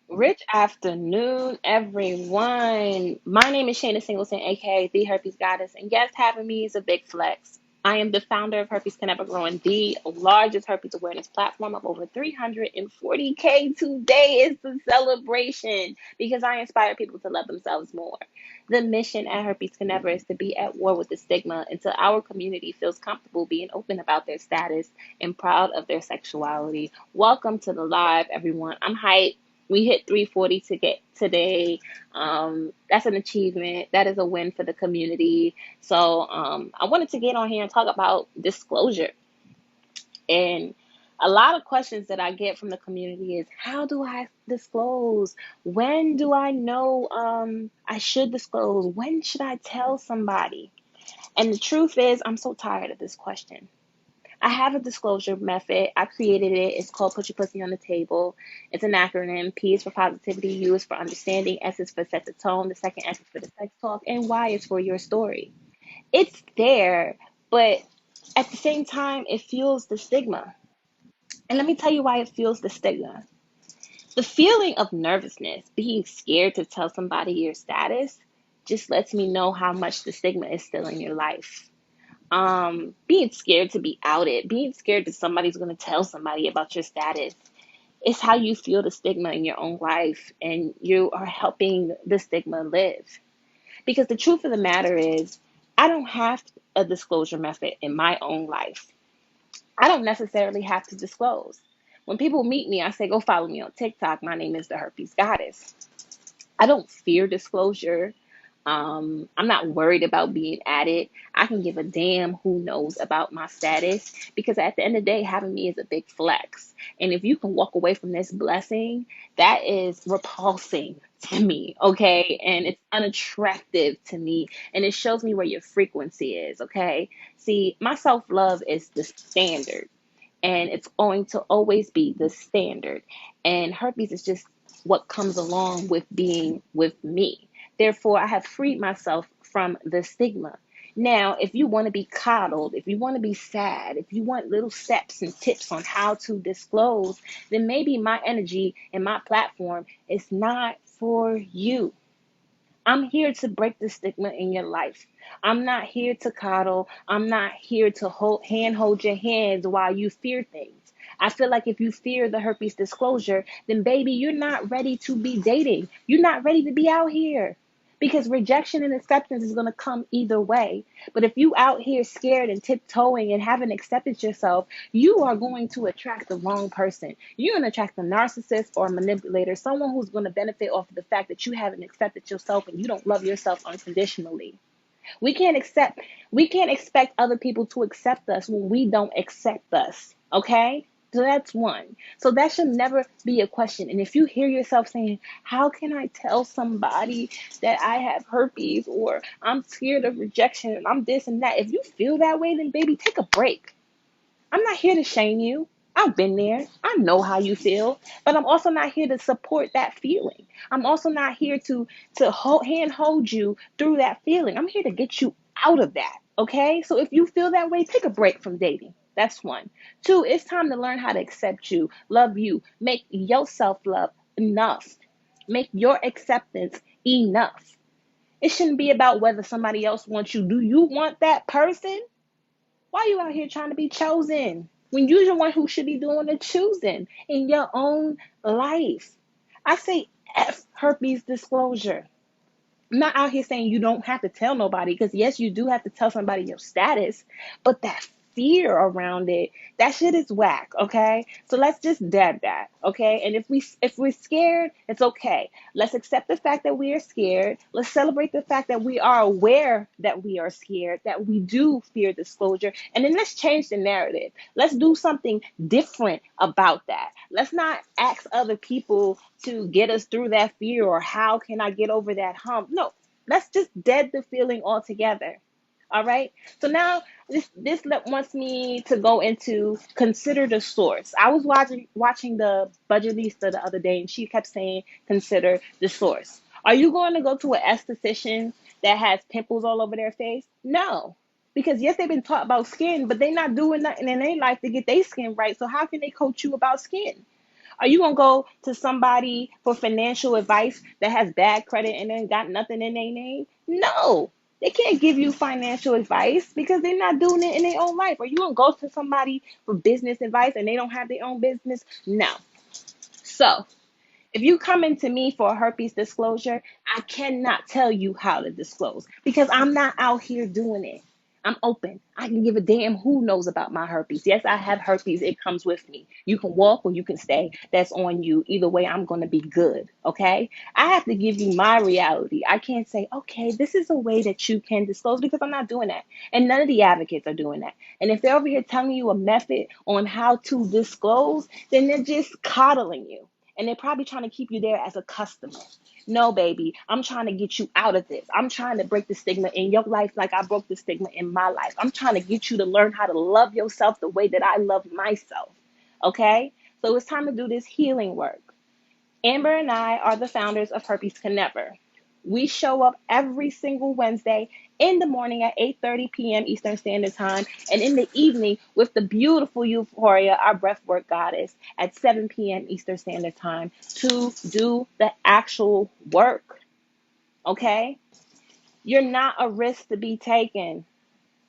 Rich afternoon, everyone. My name is Shayna Singleton, aka the Herpes Goddess, and yes, having me is a big flex. I am the founder of Herpes Can Never Grow, and the largest herpes awareness platform of over 340K. Today is the celebration because I inspire people to love themselves more. The mission at Herpes Can Never is to be at war with the stigma until our community feels comfortable being open about their status and proud of their sexuality. Welcome to the live, everyone. I'm hyped. We hit 340 to get today. That's an achievement. That is a win for the community. So I wanted to get on here and talk about disclosure. And a lot of questions that I get from the community is, how do I disclose? When do I know I should disclose? When should I tell somebody? And the truth is, I'm so tired of this question. I have a disclosure method. I created it. It's called Put Your Pussy on the Table. It's an acronym. P is for positivity, U is for understanding, S is for set the tone, the second S is for the sex talk, and Y is for your story. It's there, but at the same time, it fuels the stigma. And let me tell you why it fuels the stigma. The feeling of nervousness, being scared to tell somebody your status, just lets me know how much the stigma is still in your life. Being scared to be outed, being scared that somebody's going to tell somebody about your status. It's how you feel the stigma in your own life, and you are helping the stigma live. Because the truth of the matter is, I don't have a disclosure method in my own life. I don't necessarily have to disclose. When people meet me, I say, go follow me on TikTok. My name is the Herpes Goddess. I don't fear disclosure. I'm not worried about being added. I can give a damn who knows about my status because at the end of the day, having me is a big flex. And if you can walk away from this blessing, that is repulsing to me, okay? And it's unattractive to me. And it shows me where your frequency is, okay? See, my self love is the standard, and it's going to always be the standard. And herpes is just what comes along with being with me. Therefore, I have freed myself from the stigma. Now, if you want to be coddled, if you want to be sad, if you want little steps and tips on how to disclose, then maybe my energy and my platform is not for you. I'm here to break the stigma in your life. I'm not here to coddle. I'm not here to hold your hands while you fear things. I feel like if you fear the herpes disclosure, then baby, you're not ready to be dating. You're not ready to be out here. Because rejection and acceptance is going to come either way. But if you out here scared and tiptoeing and haven't accepted yourself, you are going to attract the wrong person. You're going to attract a narcissist or a manipulator, someone who's going to benefit off of the fact that you haven't accepted yourself and you don't love yourself unconditionally. We can't accept, we can't expect other people to accept us when we don't accept us. Okay? So that's one. So that should never be a question. And if you hear yourself saying, how can I tell somebody that I have herpes, or I'm scared of rejection and I'm this and that? If you feel that way, then baby, take a break. I'm not here to shame you. I've been there. I know how you feel, but I'm also not here to support that feeling. I'm also not here to hold you through that feeling. I'm here to get you out of that. Okay? So if you feel that way, take a break from dating. That's one. Two, it's time to learn how to accept you, love you, make your self-love enough. Make your acceptance enough. It shouldn't be about whether somebody else wants you. Do you want that person? Why are you out here trying to be chosen when you're the one who should be doing the choosing in your own life? I say F herpes disclosure. I'm not out here saying you don't have to tell nobody, because yes, you do have to tell somebody your status, but that fear around it, that shit is whack. Okay, so let's just dead that. Okay, and if we're scared, it's okay. Let's accept the fact that we are scared. Let's celebrate the fact that we are aware that we are scared, that we do fear disclosure, and then let's change the narrative. Let's do something different about that. Let's not ask other people to get us through that fear, or how can I get over that hump. No, let's just dead the feeling altogether. All right. So now this wants me to go into consider the source. I was watching the Budgetista the other day, and she kept saying consider the source. Are you going to go to an esthetician that has pimples all over their face? No. Because yes, they've been taught about skin, but they're not doing nothing in their life to get their skin right. So how can they coach you about skin? Are you going to go to somebody for financial advice that has bad credit and then got nothing in their name? No. They can't give you financial advice because they're not doing it in their own life. Are you going to go to somebody for business advice and they don't have their own business? No. So, if you come into me for a herpes disclosure, I cannot tell you how to disclose because I'm not out here doing it. I'm open. I can give a damn who knows about my herpes. Yes, I have herpes. It comes with me. You can walk or you can stay. That's on you. Either way, I'm going to be good. Okay? I have to give you my reality. I can't say, okay, this is a way that you can disclose because I'm not doing that. And none of the advocates are doing that. And if they're over here telling you a method on how to disclose, then they're just coddling you. And they're probably trying to keep you there as a customer. No, baby, I'm trying to get you out of this. I'm trying to break the stigma in your life like I broke the stigma in my life. I'm trying to get you to learn how to love yourself the way that I love myself. Okay? So it's time to do this healing work. Amber and I are the founders of Herpes Can Never. We show up every single Wednesday in the morning at 8:30 p.m. Eastern Standard Time and in the evening with the beautiful Euphoria, our breathwork goddess, at 7 p.m. Eastern Standard Time to do the actual work. Okay? You're not a risk to be taken.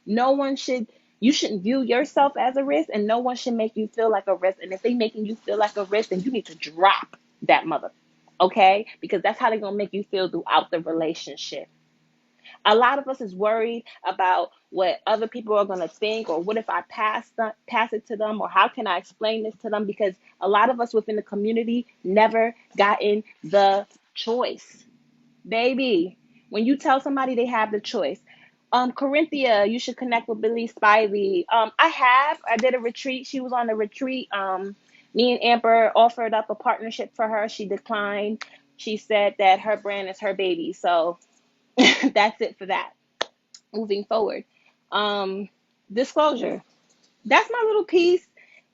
No one should, you shouldn't view yourself as a risk, and no one should make you feel like a risk. And if they making you feel like a risk, then you need to drop that mother. Okay? Because that's how they're gonna make you feel throughout the relationship. A lot of us is worried about what other people are gonna think, or what if I pass it to them, or how can I explain this to them? Because a lot of us within the community never gotten the choice. Baby, when you tell somebody they have the choice, Corinthia, you should connect with Billy Spivey. I did a retreat. She was on a retreat. Me and Amber offered up a partnership for her. She declined. She said that her brand is her baby. So that's it for that. Moving forward. Um, Disclosure. That's my little piece.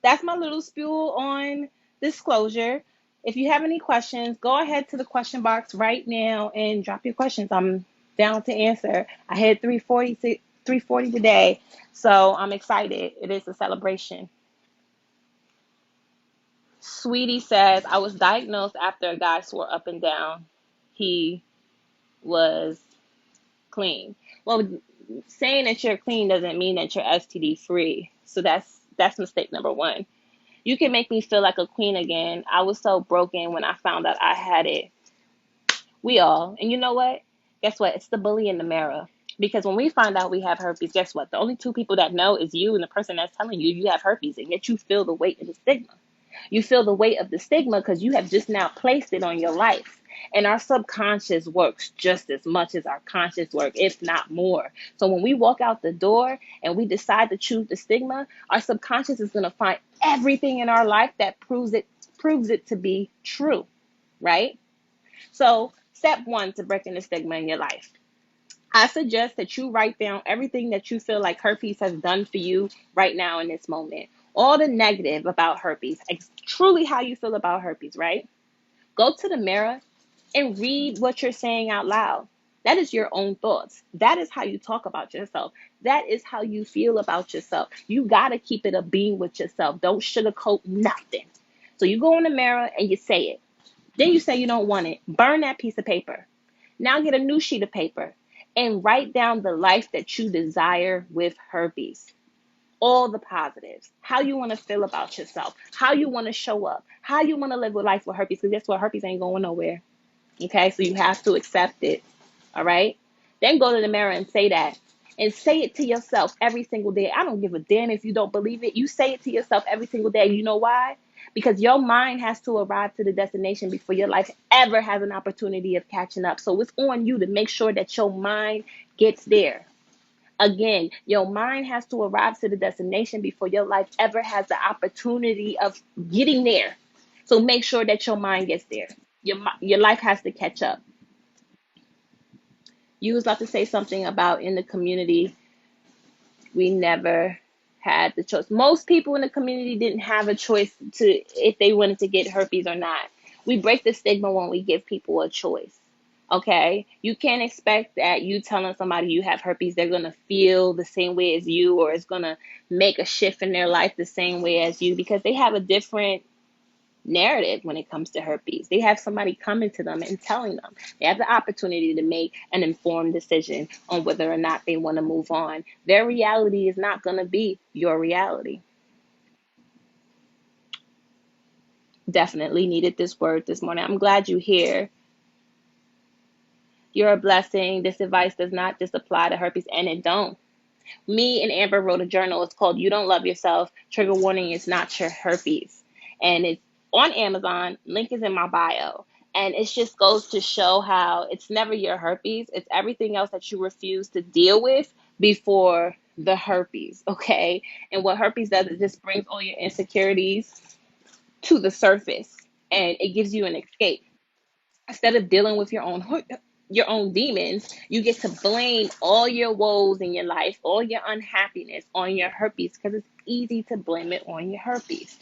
That's my little spiel on disclosure. If you have any questions, go ahead to the question box right now and drop your questions. I'm down to answer. I had 340 today, so I'm excited. It is a celebration. Sweetie says, I was diagnosed after a guy swore up and down he was clean. Well, saying that you're clean doesn't mean that you're STD free. So that's mistake number one. You can make me feel like a queen again. I was so broken when I found out I had it. We all. And you know what? Guess what? It's the bully in the mirror. Because when we find out we have herpes, guess what? The only two people that know is you and the person that's telling you you have herpes, and yet you feel the weight of the stigma. You feel the weight of the stigma because you have just now placed it on your life. And our subconscious works just as much as our conscious work, if not more. So when we walk out the door and we decide to choose the stigma, our subconscious is going to find everything in our life that proves it to be true, right? So step one to breaking the stigma in your life. I suggest that you write down everything that you feel like herpes has done for you right now in this moment. All the negative about herpes, truly how you feel about herpes, right? Go to the mirror and read what you're saying out loud. That is your own thoughts. That is how you talk about yourself. That is how you feel about yourself. You got to keep it a being with yourself. Don't sugarcoat nothing. So you go in the mirror and you say it. Then you say you don't want it. Burn that piece of paper. Now get a new sheet of paper and write down the life that you desire with herpes. All the positives, how you want to feel about yourself, how you want to show up, how you want to live with life with herpes. Because guess what? Herpes ain't going nowhere. Okay, so you have to accept it. All right. Then go to the mirror and say that. And say it to yourself every single day. I don't give a damn if you don't believe it. You say it to yourself every single day. You know why? Because your mind has to arrive to the destination before your life ever has an opportunity of catching up. So it's on you to make sure that your mind gets there. Again, your mind has to arrive to the destination before your life ever has the opportunity of getting there. So make sure that your mind gets there. Your life has to catch up. You was about to say something about in the community, we never had the choice. Most people in the community didn't have a choice to if they wanted to get herpes or not. We break the stigma when we give people a choice. Okay? You can't expect that you telling somebody you have herpes, they're going to feel the same way as you, or it's going to make a shift in their life the same way as you, because they have a different narrative when it comes to herpes. They have somebody coming to them and telling them. They have the opportunity to make an informed decision on whether or not they want to move on. Their reality is not going to be your reality. Definitely needed this word this morning. I'm glad you're here. You're a blessing. This advice does not just apply to herpes, and it don't. Me and Amber wrote a journal. It's called You Don't Love Yourself. Trigger warning, it's not your herpes. And it's on Amazon. Link is in my bio. And it just goes to show how it's never your herpes. It's everything else that you refuse to deal with before the herpes. Okay. And what herpes does is just brings all your insecurities to the surface, and it gives you an escape. Instead of dealing with your own demons, you get to blame all your woes in your life, all your unhappiness on your herpes, because it's easy to blame it on your herpes.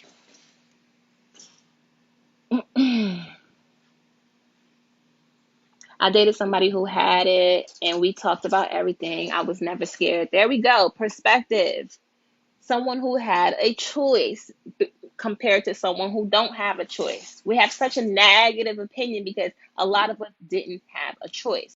I dated somebody who had it, and we talked about everything. I was never scared. There we go. Perspective. Someone who had a choice compared to someone who don't have a choice. We have such a negative opinion because a lot of us didn't have a choice.